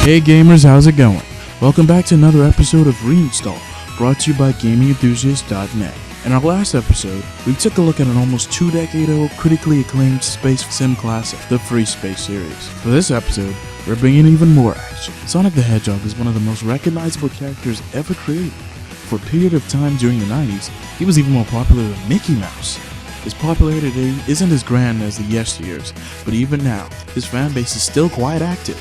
Hey gamers, how's it going? Welcome back to another episode of ReInstall, brought to you by GamingEnthusiast.net. In our last episode, we took a look at an almost 2-decade-old, critically acclaimed space sim classic, the Free Space series. For this episode, we're bringing even more action. Sonic the Hedgehog is one of the most recognizable characters ever created. For a period of time during the 90s, he was even more popular than Mickey Mouse. His popularity today isn't as grand as the yesteryears, but even now, his fan base is still quite active.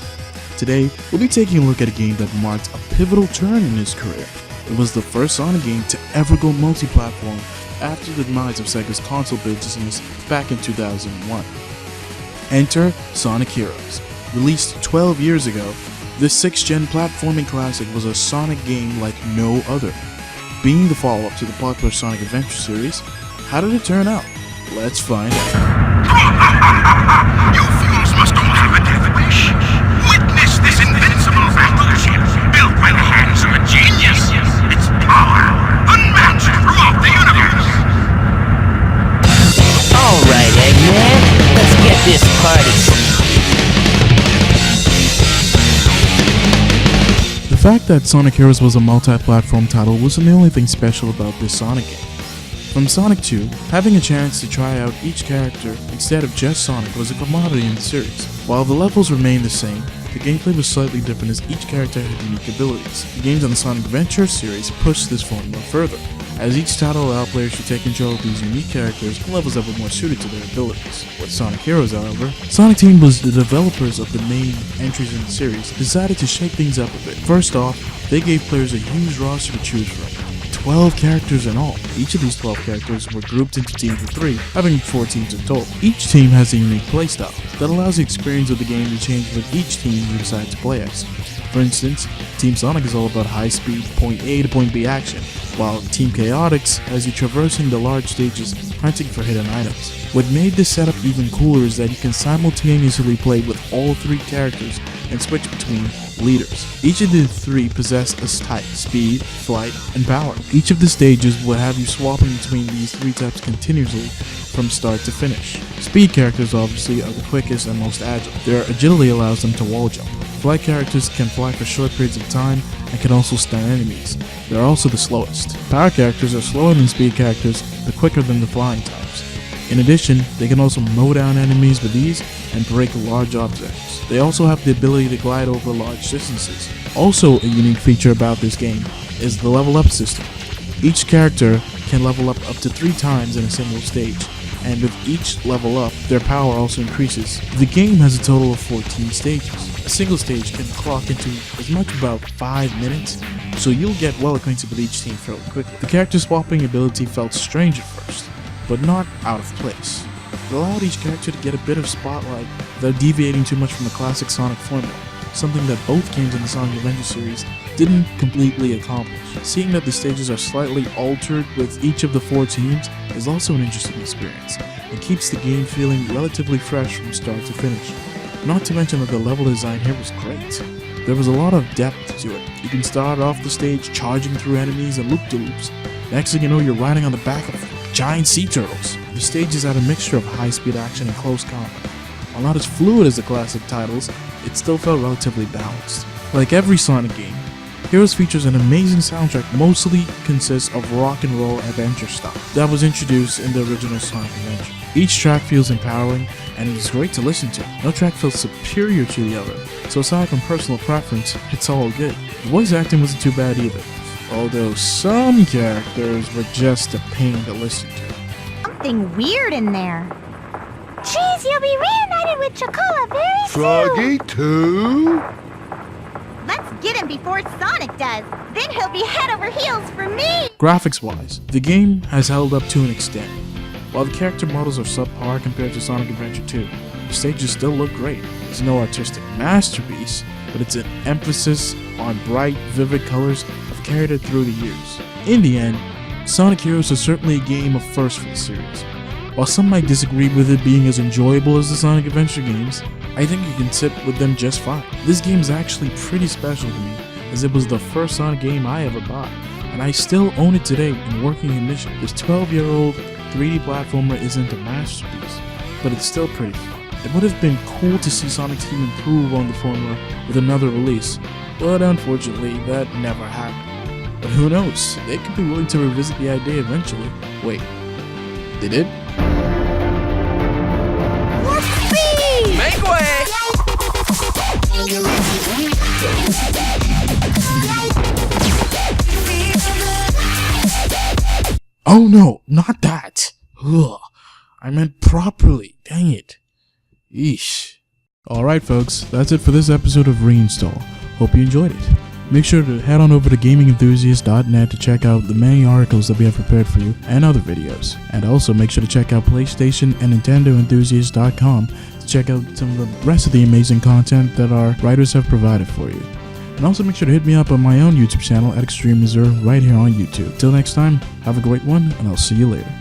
Today, we'll be taking a look at a game that marked a pivotal turn in his career. It was the first Sonic game to ever go multi-platform after the demise of Sega's console business back in 2001. Enter Sonic Heroes. Released 12 years ago, this 6th-gen platforming classic was a Sonic game like no other. Being the follow-up to the popular Sonic Adventure series, how did it turn out? Let's find out. You fools must all have a death wish. Witness this invincible battleship built by the hands of a genius. Its power unmatched throughout the universe. Alright, Eggman, let's get this party started. The fact that Sonic Heroes was a multi-platform title wasn't the only thing special about this Sonic game. From Sonic 2, having a chance to try out each character instead of just Sonic was a commodity in the series. While the levels remained the same, the gameplay was slightly different as each character had unique abilities. The games on the Sonic Adventure series pushed this formula further, as each title allowed players to take control of these unique characters and levels that were more suited to their abilities. With Sonic Heroes, however, Sonic Team was the developers of the main entries in the series decided to shake things up a bit. First off, they gave players a huge roster to choose from. 12 characters in all. Each of these 12 characters were grouped into teams of 3, having 4 teams in total. Each team has a unique playstyle that allows the experience of the game to change with each team you decide to play as. For instance, Team Sonic is all about high-speed point A to point B action, while Team Chaotix has you traversing the large stages hunting for hidden items. What made this setup even cooler is that you can simultaneously play with all 3 characters and switch between leaders. Each of the 3 possess a type: speed, flight, and power. Each of the stages will have you swapping between these 3 types continuously from start to finish. Speed characters obviously are the quickest and most agile. Their agility allows them to wall jump. Flight characters can fly for short periods of time and can also stun enemies. They are also the slowest. Power characters are slower than speed characters, but quicker than the flying types. In addition, they can also mow down enemies with ease and break large objects. They also have the ability to glide over large distances. Also, a unique feature about this game is the level up system. Each character can level up to 3 times in a single stage, and with each level up, their power also increases. The game has a total of 14 stages. A single stage can clock into as much about 5 minutes, so you'll get well acquainted with each team fairly quickly. The character swapping ability felt strange at first, but not out of place. It allowed each character to get a bit of spotlight without deviating too much from the classic Sonic formula, something that both games in the Sonic Adventure series didn't completely accomplish. Seeing that the stages are slightly altered with each of the 4 teams is also an interesting experience. It keeps the game feeling relatively fresh from start to finish. Not to mention that the level design here was great. There was a lot of depth to it. You can start off the stage charging through enemies and loop-de-loops. Next thing you know, you're riding on the back of giant sea turtles. The stages had a mixture of high-speed action and close combat. While not as fluid as the classic titles, it still felt relatively balanced. Like every Sonic game, Heroes features an amazing soundtrack mostly consists of rock and roll adventure stuff that was introduced in the original Sonic Adventure. Each track feels empowering and it's great to listen to. No track feels superior to the other, so aside from personal preference, it's all good. The voice acting wasn't too bad either, although some characters were just a pain to listen to. Something weird in there. Jeez, you'll be reunited with Chocola very soon. Froggy too? Let's get him before Sonic does. Then he'll be head over heels for me. Graphics-wise, the game has held up to an extent. While the character models are subpar compared to Sonic Adventure 2, the stages still look great. It's no artistic masterpiece, but it's an emphasis on bright, vivid colors have carried it through the years. In the end, Sonic Heroes is certainly a game of first for the series. While some might disagree with it being as enjoyable as the Sonic Adventure games, I think you can sit with them just fine. This game is actually pretty special to me, as it was the first Sonic game I ever bought, and I still own it today in working condition. This 12-year-old 3D platformer isn't a masterpiece, but it's still pretty fun. It would have been cool to see Sonic's team improve on the formula with another release, but unfortunately that never happened. But who knows, they could be willing to revisit the idea eventually. Wait, they did? Make way! Oh no, not that! Ugh, I meant properly, dang it. Eesh. Alright folks, that's it for this episode of ReInstall. Hope you enjoyed it. Make sure to head on over to gamingenthusiast.net to check out the many articles that we have prepared for you and other videos. And also make sure to check out PlayStation and NintendoEnthusiast.com to check out some of the rest of the amazing content that our writers have provided for you. And also make sure to hit me up on my own YouTube channel at Extreme Reserve right here on YouTube. Till next time, have a great one and I'll see you later.